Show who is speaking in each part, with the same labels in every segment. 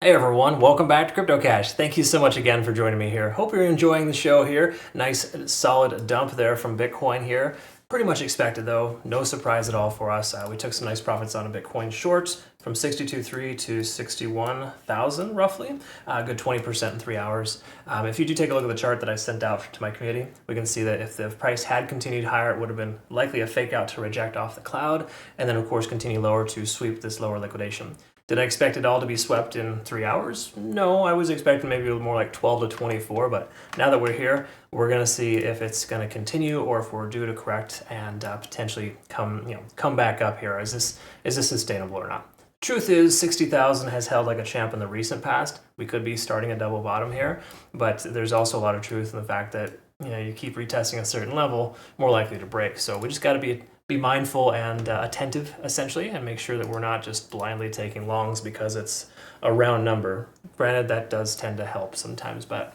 Speaker 1: Hey everyone, welcome back to Crypto Cash. Thank you so much again for joining me here. Hope you're enjoying the show here. Nice solid dump there from Bitcoin here. Pretty much expected though, no surprise at all for us. We took some nice profits on a Bitcoin short from 62.3 to 61,000 roughly, a good 20% in 3 hours. If you do take a look at the chart that I sent out to my community, we can see that if the price had continued higher, it would have been likely a fake out to reject off the cloud, and then of course continue lower to sweep this lower liquidation. Did I expect it all to be swept in 3 hours? No, I was expecting maybe more like 12 to 24, but now that we're here, we're going to see if it's going to continue or if we're due to correct and potentially come back up here. Is this sustainable or not? Truth is, 60,000 has held like a champ in the recent past. We could be starting a double bottom here, but there's also a lot of truth in the fact that you keep retesting a certain level, more likely to break. So we just got to be mindful and attentive, essentially, and make sure that we're not just blindly taking longs because it's a round number. Granted, that does tend to help sometimes, but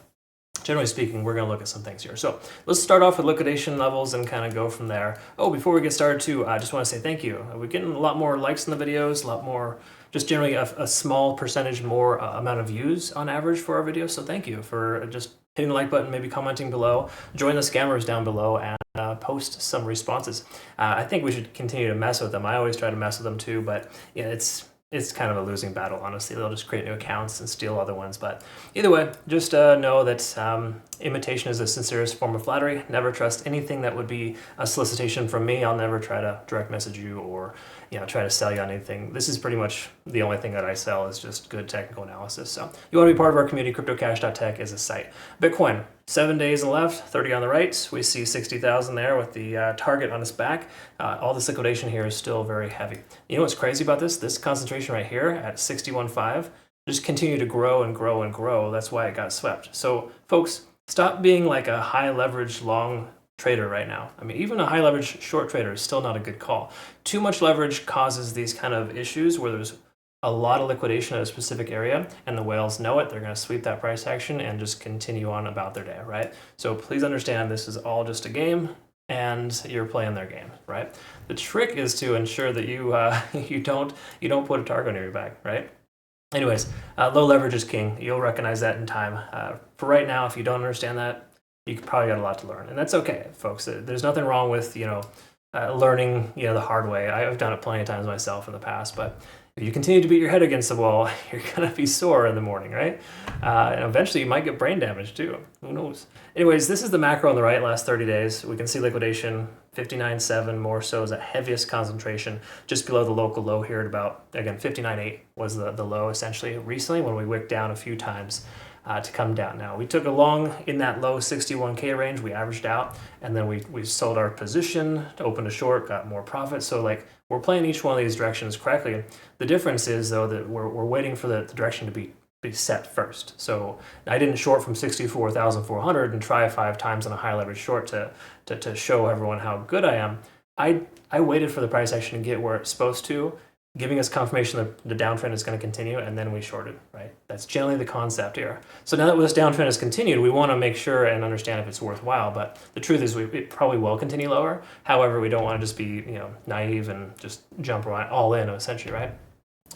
Speaker 1: generally speaking, we're going to look at some things here. So let's start off with liquidation levels and kind of go from there. Oh, before we get started too, I just want to say thank you. We're getting a lot more likes in the videos, a lot more, just generally a small percentage more amount of views on average for our videos. So thank you for just hitting the like button, maybe commenting below, join the scammers down below, and post some responses. I think we should continue to mess with them. I always try to mess with them too, but it's kind of a losing battle, honestly. They'll just create new accounts and steal other ones. But either way, just know that imitation is the sincerest form of flattery. Never trust anything that would be a solicitation from me. I'll never try to direct message you or try to sell you on anything. This is pretty much the only thing that I sell is just good technical analysis. So you want to be part of our community, cryptocash.tech is a site. Bitcoin, 7 days on the left, 30 on the right. We see 60,000 there with the target on its back. All this liquidation here is still very heavy. You know what's crazy about this? This concentration right here at 61.5 just continue to grow and grow and grow. That's why it got swept. So folks, stop being like a high leverage long trader right now. I mean, even a high leverage short trader is still not a good call. Too much leverage causes these kind of issues where there's a lot of liquidation at a specific area and the whales know it. They're going to sweep that price action and just continue on about their day, right? So please understand this is all just a game and you're playing their game, right? The trick is to ensure that you you don't put a target on your back, right? Anyways, low leverage is king. You'll recognize that in time. For right now, if you don't understand that, you probably got a lot to learn, and that's okay, folks. There's nothing wrong with learning the hard way. I've done it plenty of times myself in the past, but if you continue to beat your head against the wall, you're gonna be sore in the morning, right? And eventually you might get brain damage too. Who knows? Anyways, this is the macro on the right, last 30 days. We can see liquidation, 59.7 more so is at heaviest concentration, just below the local low here at about, again, 59.8 was the low essentially recently when we wicked down a few times to come down. Now, we took a long in that low 61K range, we averaged out, and then we sold our position, opened a short, got more profit. So like we're playing each one of these directions correctly. The difference is though that we're waiting for the direction to be set first. So I didn't short from 64,400 and try 5 times on a high leverage short to show everyone how good I am. I waited for the price action to get where it's supposed to, giving us confirmation that the downtrend is going to continue, and then we shorted, right? That's generally the concept here. So now that this downtrend has continued, we want to make sure and understand if it's worthwhile, but the truth is it probably will continue lower. However, we don't want to just be naive and just jump right all in, essentially, right?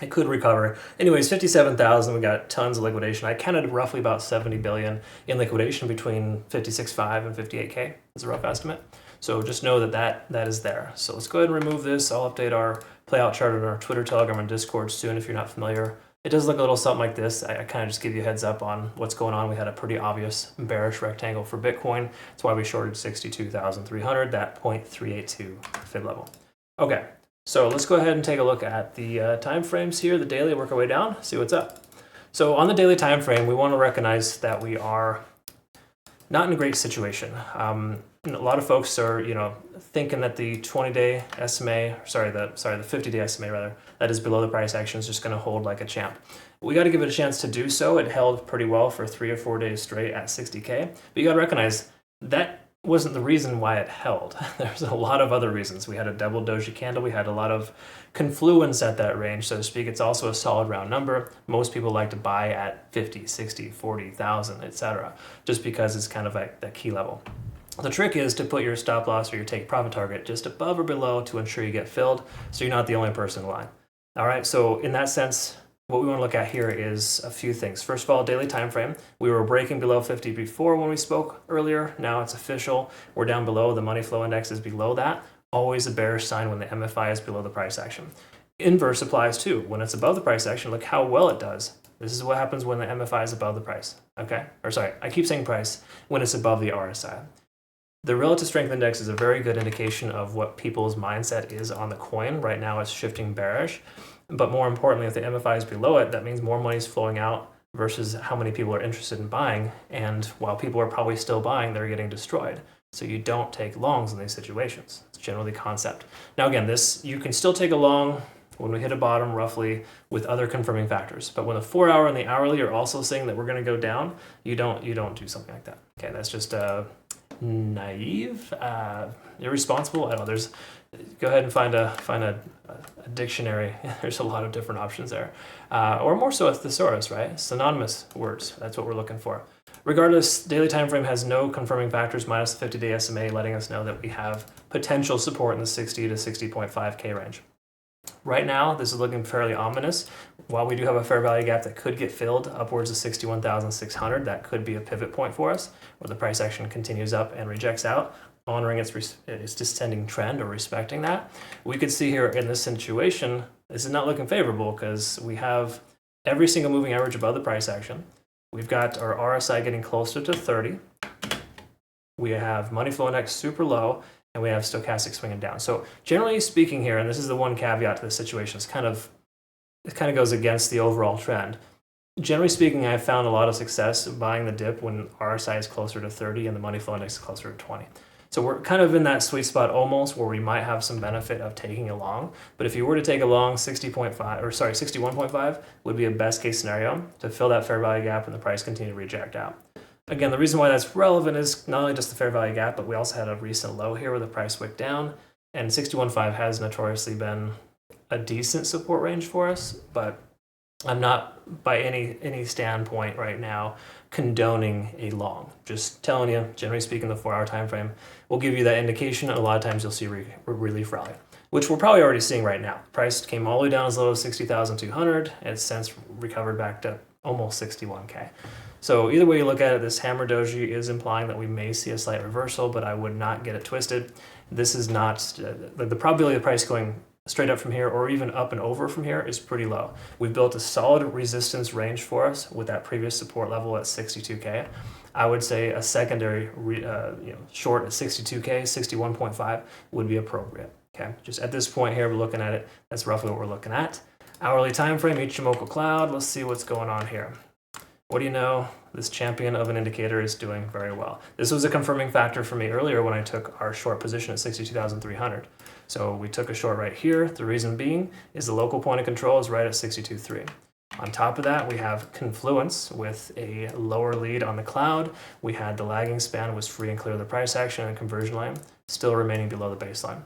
Speaker 1: It could recover. Anyways, 57,000, we got tons of liquidation. I counted roughly about 70 billion in liquidation between 56.5 and 58K is a rough estimate. So just know that is there. So let's go ahead and remove this. I'll update our playout chart on our Twitter, Telegram, and Discord soon if you're not familiar. It does look a little something like this. I kind of just give you a heads up on what's going on. We had a pretty obvious bearish rectangle for Bitcoin. That's why we shorted 62,300, that 0.382 fib level. Okay, so let's go ahead and take a look at the time frames here, the daily, work our way down, see what's up. So on the daily time frame, we want to recognize that we are not in a great situation. A lot of folks are, thinking that the 20-day SMA, the 50-day SMA rather, that is below the price action is just going to hold like a champ. We got to give it a chance to do so. It held pretty well for 3 or 4 days straight at 60K, but you got to recognize that wasn't the reason why it held. There's a lot of other reasons. We had a double doji candle. We had a lot of confluence at that range, so to speak. It's also a solid round number. Most people like to buy at 50, 60, 40,000, etc., just because it's kind of like that key level. The trick is to put your stop loss or your take profit target just above or below to ensure you get filled, so you're not the only person in line. All right, so in that sense, what we want to look at here is a few things. First of all, daily time frame. We were breaking below 50 before when we spoke earlier. Now it's official. We're down below. The money flow index is below that. Always a bearish sign when the MFI is below the price action. Inverse applies too. When it's above the price action, look how well it does. This is what happens when the MFI is above the price. Okay? Or sorry, I keep saying price when it's above the RSI. The relative strength index is a very good indication of what people's mindset is on the coin. Right now it's shifting bearish. But more importantly, if the MFI is below it, that means more money is flowing out versus how many people are interested in buying. And while people are probably still buying, they're getting destroyed. So you don't take longs in these situations. It's generally the concept. Now again, this you can still take a long when we hit a bottom roughly with other confirming factors. But when the 4-hour and the hourly are also saying that we're going to go down, you don't do something like that. Okay, that's just naive, irresponsible. I don't know. Go ahead and find a dictionary. There's a lot of different options there, or more so a thesaurus, right? Synonymous words. That's what we're looking for. Regardless, daily time frame has no confirming factors minus the 50-day SMA, letting us know that we have potential support in the 60 to 60.5K range. Right now, this is looking fairly ominous. While we do have a fair value gap that could get filled upwards of 61,600, that could be a pivot point for us, where the price action continues up and rejects out, honoring its descending trend or respecting that. We could see here in this situation, this is not looking favorable because we have every single moving average above the price action. We've got our RSI getting closer to 30. We have money flow index super low, and we have stochastic swinging down. So generally speaking here, and this is the one caveat to this situation, it kind of goes against the overall trend. Generally speaking, I've found a lot of success buying the dip when RSI is closer to 30 and the money flow index is closer to 20. So we're kind of in that sweet spot almost where we might have some benefit of taking a long. But if you were to take a long 61.5 would be a best case scenario to fill that fair value gap and the price continue to reject out. Again, the reason why that's relevant is not only just the fair value gap, but we also had a recent low here where the price wicked down, and 61.5 has notoriously been a decent support range for us, but I'm not by any standpoint right now condoning a long. Just telling you, generally speaking, the 4-hour time frame will give you that indication, and a lot of times you'll see relief rally, which we're probably already seeing right now. Price came all the way down as low as 60,200, and it's since recovered back to almost 61K. So either way you look at it, this hammer doji is implying that we may see a slight reversal, but I would not get it twisted. This is not, the probability of the price going straight up from here or even up and over from here is pretty low. We've built a solid resistance range for us with that previous support level at 62K. I would say a secondary short at 62K, 61.5 would be appropriate. Okay, just at this point here, we're looking at it. That's roughly what we're looking at. Hourly time frame, Ichimoku cloud. Let's see what's going on here. What do you know? This champion of an indicator is doing very well. This was a confirming factor for me earlier when I took our short position at 62,300. So we took a short right here. The reason being is the local point of control is right at 62.3. On top of that, we have confluence with a lower lead on the cloud. We had the lagging span was free and clear of the price action and conversion line, still remaining below the baseline.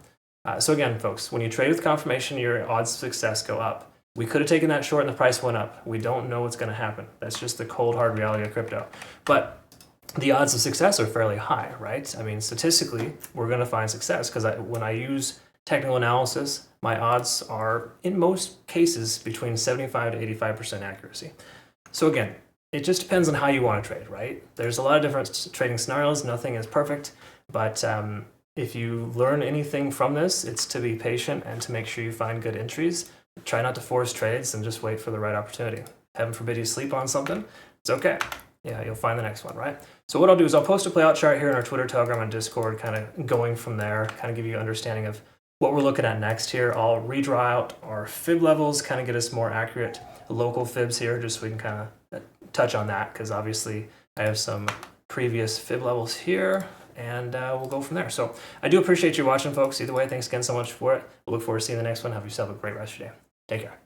Speaker 1: So again, folks, when you trade with confirmation, your odds of success go up. We could have taken that short and the price went up. We don't know what's going to happen. That's just the cold, hard reality of crypto. But the odds of success are fairly high, right? I mean, statistically, we're going to find success because when I use technical analysis, my odds are, in most cases, between 75 to 85% accuracy. So again, it just depends on how you want to trade, right? There's a lot of different trading scenarios. Nothing is perfect. But if you learn anything from this, it's to be patient and to make sure you find good entries. Try not to force trades and just wait for the right opportunity. Heaven forbid you sleep on something. It's okay. Yeah, you'll find the next one, right? So what I'll do is I'll post a playout chart here in our Twitter, Telegram, and Discord, kind of going from there, kind of give you an understanding of what we're looking at next here. I'll redraw out our fib levels, kind of get us more accurate local fibs here, just so we can kind of touch on that, because obviously I have some previous fib levels here, and we'll go from there. So I do appreciate you watching, folks. Either way, thanks again so much for it. We'll look forward to seeing the next one. Have yourself a great rest of your day. Take care.